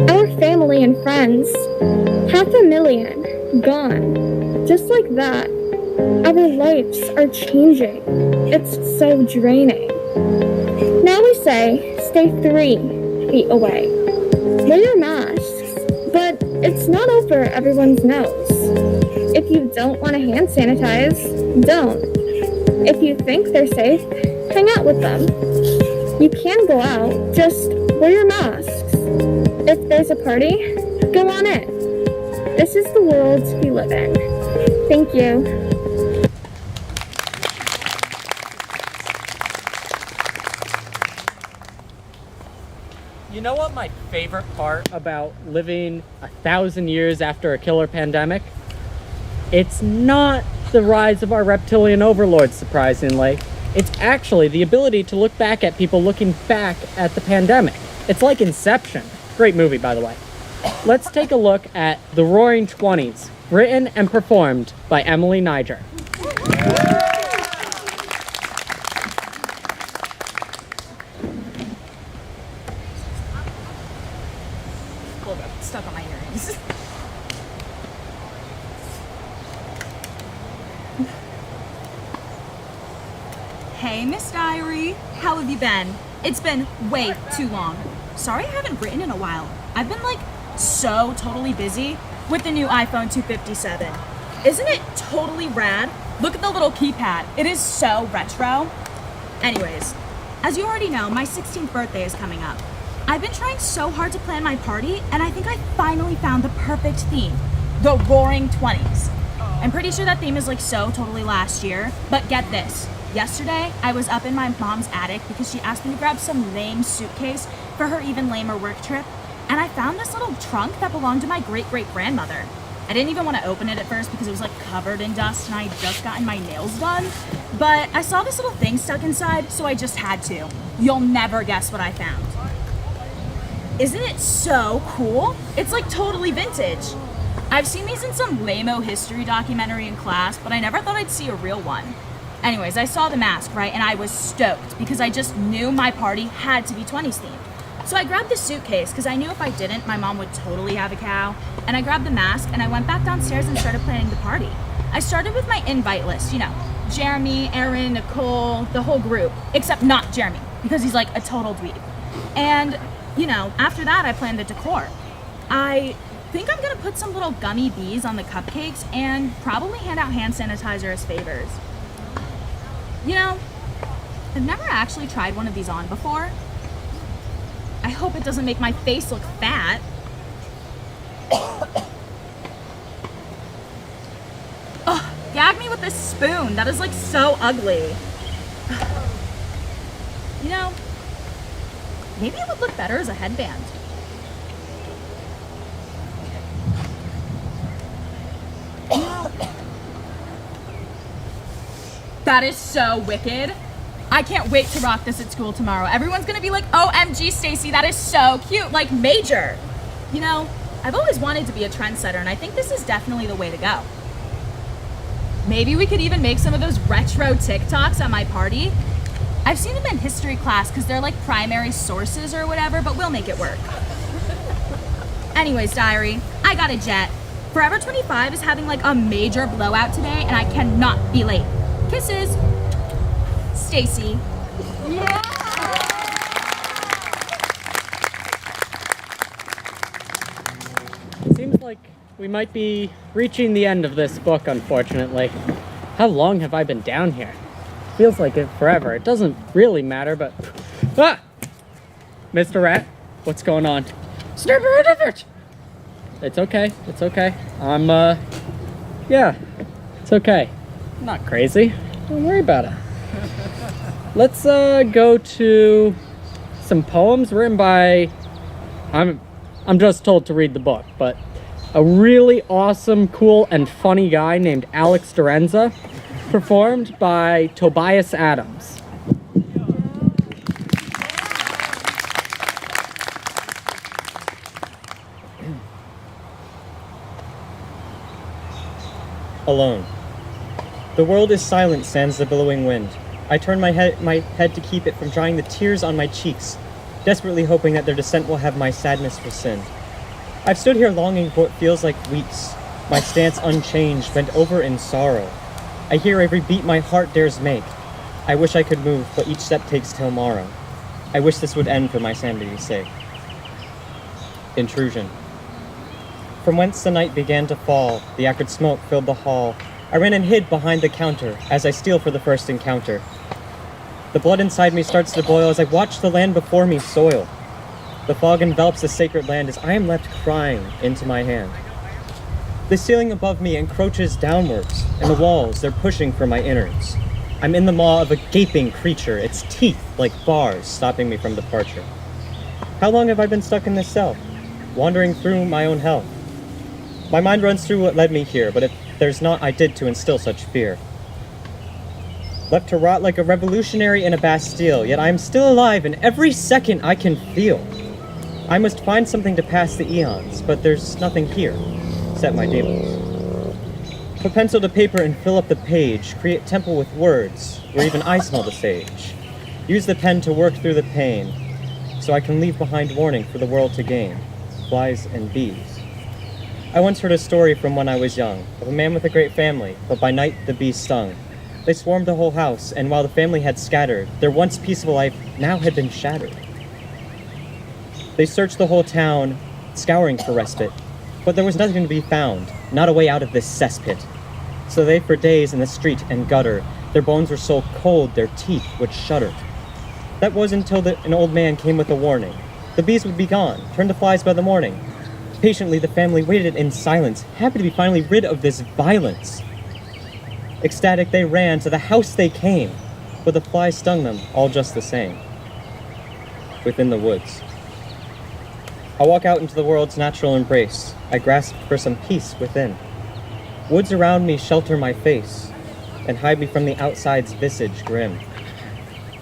our family and friends. 500,000 gone. Just like that, our lives are changing. It's so draining. Now we say, stay 3 feet away. Wear your masks, but it's not over everyone's nose. If you don't want to hand sanitize, don't. If you think they're safe, hang out with them. You can go out, just wear your masks. If there's a party, go on it. This is the world we live in. Thank you. You know what my favorite part about living 1,000 years after a killer pandemic? It's not the rise of our reptilian overlords, surprisingly. It's actually the ability to look back at people looking back at the pandemic. It's like Inception. Great movie, by the way. Let's take a look at The Roaring Twenties, written and performed by Emily Niger. Hold up, stuck on my earrings. Hey, Miss Diary, how have you been? It's been way too long. Sorry I haven't written in a while. I've been like so totally busy with the new iPhone 257. Isn't it totally rad? Look at the little keypad. It is so retro. Anyways, as you already know, my 16th birthday is coming up. I've been trying so hard to plan my party, and I think I finally found the perfect theme. The Roaring 20s. I'm pretty sure that theme is like so totally last year, but get this. Yesterday, I was up in my mom's attic because she asked me to grab some lame suitcase for her even lamer work trip, and I found this little trunk that belonged to my great-great-grandmother. I didn't even want to open it at first because it was like covered in dust and I had just gotten my nails done, but I saw this little thing stuck inside, so I just had to. You'll never guess what I found. Isn't it so cool? It's like totally vintage. I've seen these in some lame-o history documentary in class, but I never thought I'd see a real one. Anyways, I saw the mask, right, and I was stoked because I just knew my party had to be 20s themed. So I grabbed the suitcase because I knew if I didn't, my mom would totally have a cow. And I grabbed the mask and I went back downstairs and started planning the party. I started with my invite list, you know, Jeremy, Erin, Nicole, the whole group, except not Jeremy because he's like a total dweeb. And, you know, after that, I planned the decor. I think I'm gonna put some little gummy bees on the cupcakes and probably hand out hand sanitizer as favors. You know, I've never actually tried one of these on before. I hope it doesn't make my face look fat. Ugh, gag me with this spoon. That is like so ugly. You know, maybe it would look better as a headband. That is so wicked. I can't wait to rock this at school tomorrow. Everyone's gonna be like, OMG, Stacy, that is so cute, like major. You know, I've always wanted to be a trendsetter, and I think this is definitely the way to go. Maybe we could even make some of those retro TikToks at my party. I've seen them in history class because they're like primary sources or whatever, but we'll make it work. Anyways, diary, I got a jet. Forever 25 is having like a major blowout today, and I cannot be late. Kisses, Stacy. Yeah. It seems like we might be reaching the end of this book, unfortunately. How long have I been down here? Feels like it forever. It doesn't really matter, but... Ah! Mr. Rat, what's going on? Snap rid of it! It's okay, it's okay. Yeah, it's okay. I'm not crazy. Don't worry about it. Let's go to some poems written by... I'm just told to read the book, but a really awesome, cool, and funny guy named Alex Dorenza, performed by Tobias Adams. Alone. The world is silent, sans the billowing wind. I turn my head to keep it from drying the tears on my cheeks, desperately hoping that their descent will have my sadness rescind. I've stood here longing for what feels like weeks, my stance unchanged, bent over in sorrow. I hear every beat my heart dares make. I wish I could move, but each step takes till morrow. I wish this would end for my sanity's sake. Intrusion. From whence the night began to fall, the acrid smoke filled the hall. I ran and hid behind the counter, as I steal for the first encounter. The blood inside me starts to boil as I watch the land before me soil. The fog envelops the sacred land as I am left crying into my hand. The ceiling above me encroaches downwards, and the walls, they're pushing for my innards. I'm in the maw of a gaping creature, its teeth like bars stopping me from departure. How long have I been stuck in this cell, wandering through my own hell? My mind runs through what led me here, but if there's naught I did to instill such fear. Left to rot like a revolutionary in a Bastille, yet I am still alive and every second I can feel. I must find something to pass the eons, but there's nothing here, except my demons. Put pencil to paper and fill up the page, create temple with words, where even I smell the sage. Use the pen to work through the pain, so I can leave behind warning for the world to gain, flies and bees. I once heard a story from when I was young, of a man with a great family, but by night the bees stung. They swarmed the whole house, and while the family had scattered, their once peaceful life now had been shattered. They searched the whole town, scouring for respite, but there was nothing to be found, not a way out of this cesspit. So they for days in the street and gutter, their bones were so cold their teeth would shudder. That was until an old man came with a warning. The bees would be gone, turn to flies by the morning. Patiently the family waited in silence, happy to be finally rid of this violence. Ecstatic they ran, to the house they came, but the flies stung them all just the same. Within the woods. I walk out into the world's natural embrace. I grasp for some peace within. Woods around me shelter my face, and hide me from the outside's visage grim.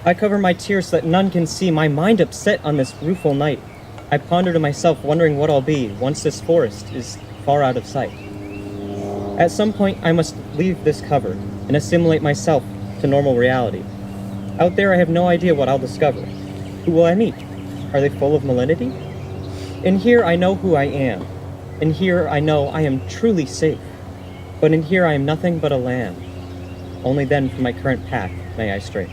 I cover my tears so that none can see, my mind upset on this rueful night. I ponder to myself, wondering what I'll be once this forest is far out of sight. At some point, I must leave this cover and assimilate myself to normal reality. Out there, I have no idea what I'll discover. Who will I meet? Are they full of malignity? In here, I know who I am. In here, I know I am truly safe. But in here, I am nothing but a lamb. Only then from my current path may I stray.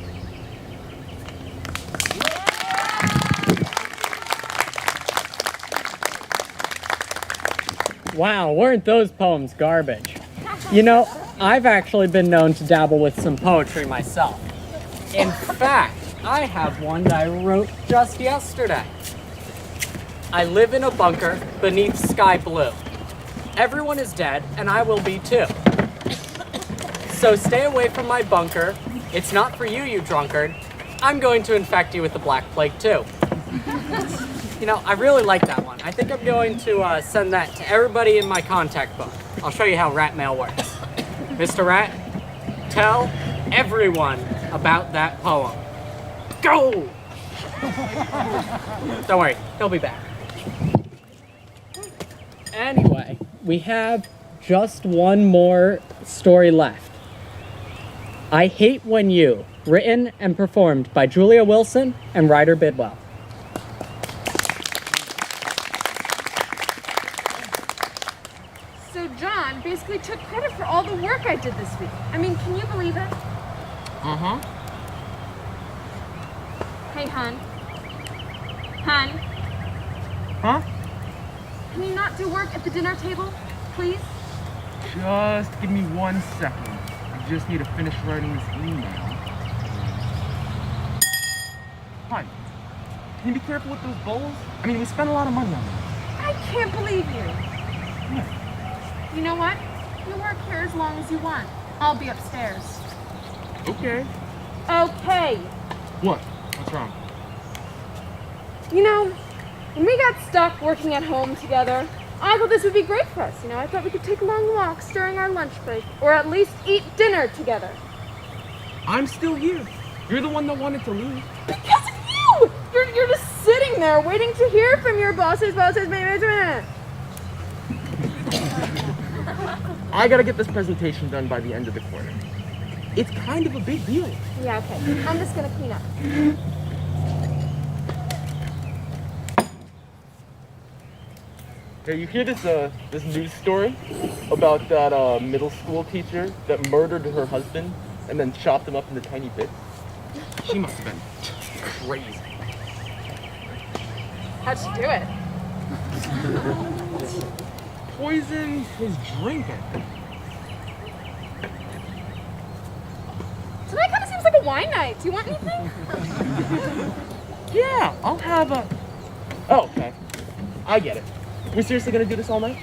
Wow, weren't those poems garbage? You know, I've actually been known to dabble with some poetry myself. In fact, I have one that I wrote just yesterday. I live in a bunker beneath sky blue. Everyone is dead, and I will be too. So stay away from my bunker. It's not for you, you drunkard. I'm going to infect you with the Black Plague too. You know, I really like that one. I think I'm going to send that to everybody in my contact book. I'll show you how rat mail works. Mr. Rat, tell everyone about that poem. Go! Don't worry, he'll be back. Anyway, we have just one more story left. I Hate When You, written and performed by Julia Wilson and Ryder Bidwell. So John basically took credit for all the work I did this week. I mean, can you believe it? Uh-huh. Hey, hun. Hun, Huh? can you not do work at the dinner table, please? Just give me 1 second. I just need to finish writing this email. Hi. Can you be careful with those bowls? I mean, we spent a lot of money on them. I can't believe you. You know what? You work here as long as you want. I'll be upstairs. Okay. Okay. What? What's wrong? You know, when we got stuck working at home together, I thought this would be great for us. You know, I thought we could take long walks during our lunch break, or at least eat dinner together. I'm still here. You're the one that wanted to leave. Because of you! You're just sitting there waiting to hear from your bosses. I gotta get this presentation done by the end of the quarter. It's kind of a big deal. Yeah, okay. I'm just gonna clean up. Hey, you hear this news story about that middle school teacher that murdered her husband and then chopped him up into tiny bits? She must have been crazy. How'd she do it? Poisoned his drink, I think. Tonight kind of seems like a wine night. Do you want anything? Yeah, I'll have a... Oh, okay. I get it. We're seriously gonna do this all night?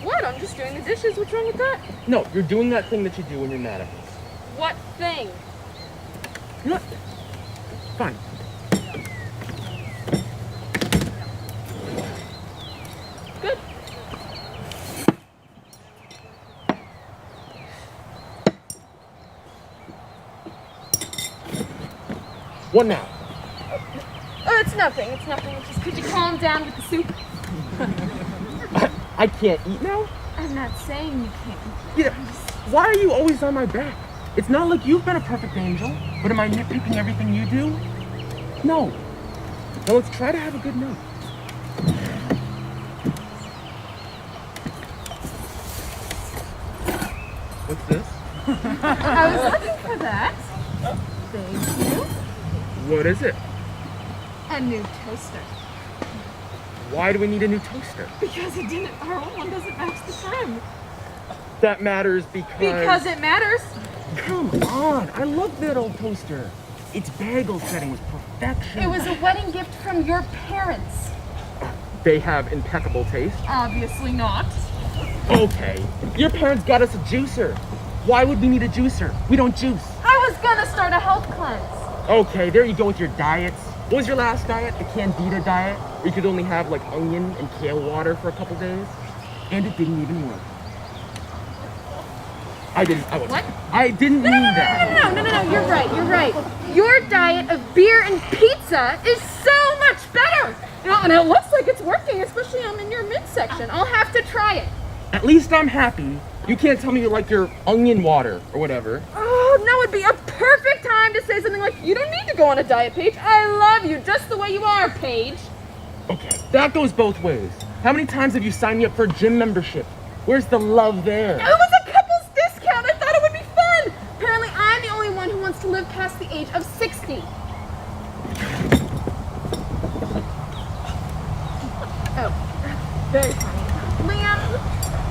What? I'm just doing the dishes. What's wrong with that? No, you're doing that thing that you do when you're mad at me. What thing? Nothing. Fine. Good. What now? Oh, it's nothing. It's nothing. Just could you calm down with the soup? I can't eat now? I'm not saying you can't. Yeah. Why are you always on my back? It's not like you've been a perfect angel, but am I nitpicking everything you do? No. Now let's try to have a good night. What's this? I was looking for that. Thank you. What is it? A new toaster. Why do we need a new toaster? Because it didn't. Our old one doesn't match the trim. That matters because... Because it matters. Come on, I love that old toaster. Its bagel setting was perfection. It was a wedding gift from your parents. They have impeccable taste. Obviously not. Okay, your parents got us a juicer. Why would we need a juicer? We don't juice. I was gonna start a health cleanse. Okay, there you go with your diets. What was your last diet? The Candida diet? Where you could only have like onion and kale water for a couple days? And it didn't even work. I didn't mean that. No, you're right. Your diet of beer and pizza is so much better. You know, and it looks like it's working, especially in your midsection. I'll have to try it. At least I'm happy. You can't tell me you like your onion water or whatever. Oh, now would be a perfect time to say something like, you don't need to go on a diet, Paige. I love you just the way you are, Paige. Okay, that goes both ways. How many times have you signed me up for a gym membership? Where's the love there? It was a couple's discount. I thought it would be fun. Apparently, I'm the only one who wants to live past the age of 60. Oh, very funny. Liam,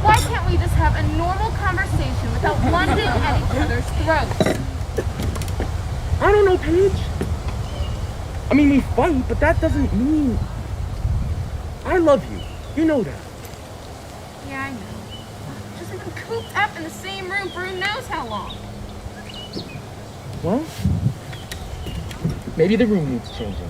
why can't we just have a normal conversation without lunging at each other's throats? I don't know, Paige. I mean, we fight, but that doesn't mean I love you. You know that. Yeah, I know. Just been cooped up in the same room for who knows how long. Well, maybe the room needs changing.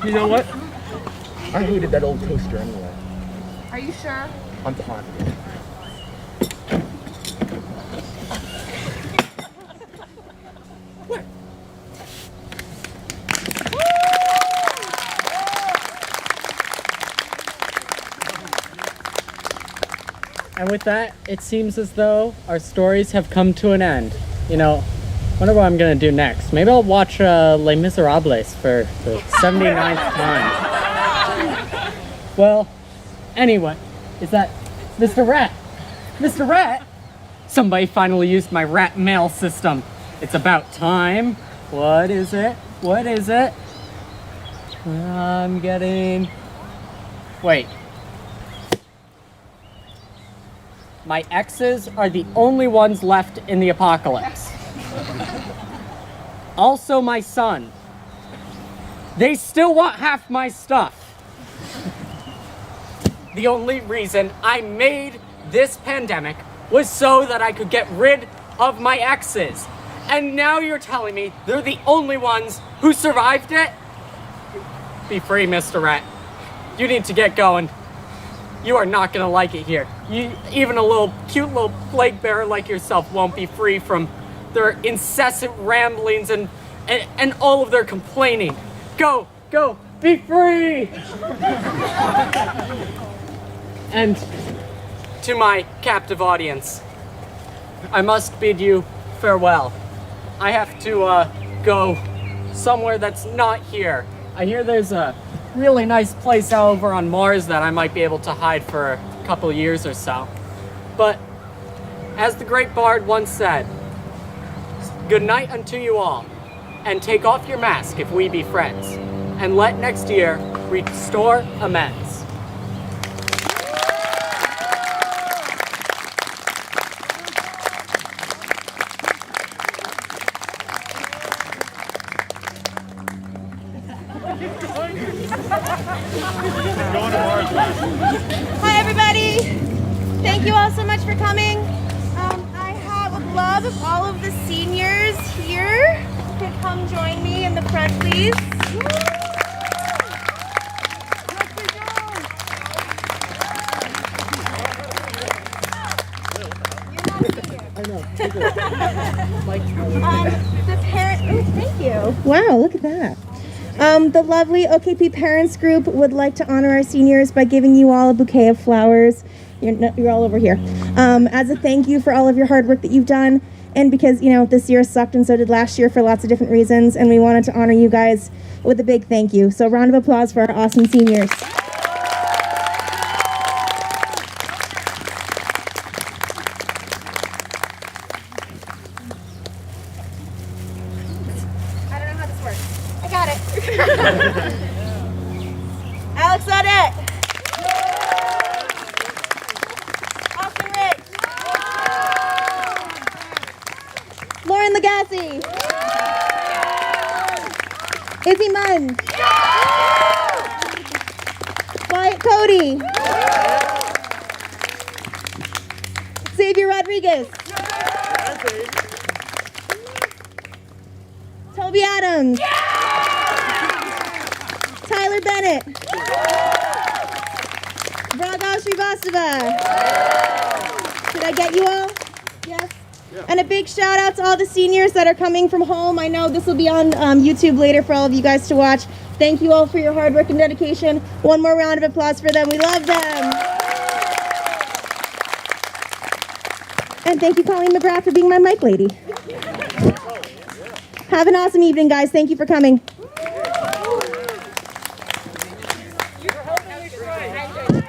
You know what? I hated that old toaster anyway. Are you sure? I'm positive. What? And with that, it seems as though our stories have come to an end. You know, wonder what I'm gonna do next. Maybe I'll watch Les Miserables for the 79th time. Well, anyway, is that Mr. Rat? Mr. Rat? Somebody finally used my rat mail system. It's about time. What is it? What is it? I'm getting... Wait. My exes are the only ones left in the apocalypse. Also my son. They still want half my stuff. The only reason I made this pandemic was so that I could get rid of my exes. And now you're telling me they're the only ones who survived it? Be free, Mr. Rat. You need to get going. You are not gonna like it here. Even a cute little plague bearer like yourself won't be free from their incessant ramblings and all of their complaining. Go, be free! And to my captive audience, I must bid you farewell. I have to go somewhere that's not here. I hear there's a really nice place over on Mars that I might be able to hide for a couple years or so. But as the great bard once said, good night unto you all, and take off your mask if we be friends, and let next year restore amends. Hi, everybody. Thank you all so much for coming. Would love if all of the seniors here could come join me in the front, please. The parent. Oh, thank you. Wow, look at that. The lovely OKP Parents Group would like to honor our seniors by giving you all a bouquet of flowers. You're all over here. As a thank you for all of your hard work that you've done, and because, you know, this year sucked and so did last year for lots of different reasons, and we wanted to honor you guys with a big thank you. So round of applause for our awesome seniors. I don't know how this works. I got it. Alex Audette. Austin Rich. Lauren Lagasse. Izzy Munn. Wyatt Cody. Xavier Rodriguez. Toby Adams. Tyler Bennett. Vraga Srivastava. Did I get you all? Yes? And a big shout out to all the seniors that are coming from home. I know this will be on YouTube later for all of you guys to watch. Thank you all for your hard work and dedication. One more round of applause for them. We love them. And thank you, Colleen McGrath, for being my mic lady. Have an awesome evening, guys. Thank you for coming.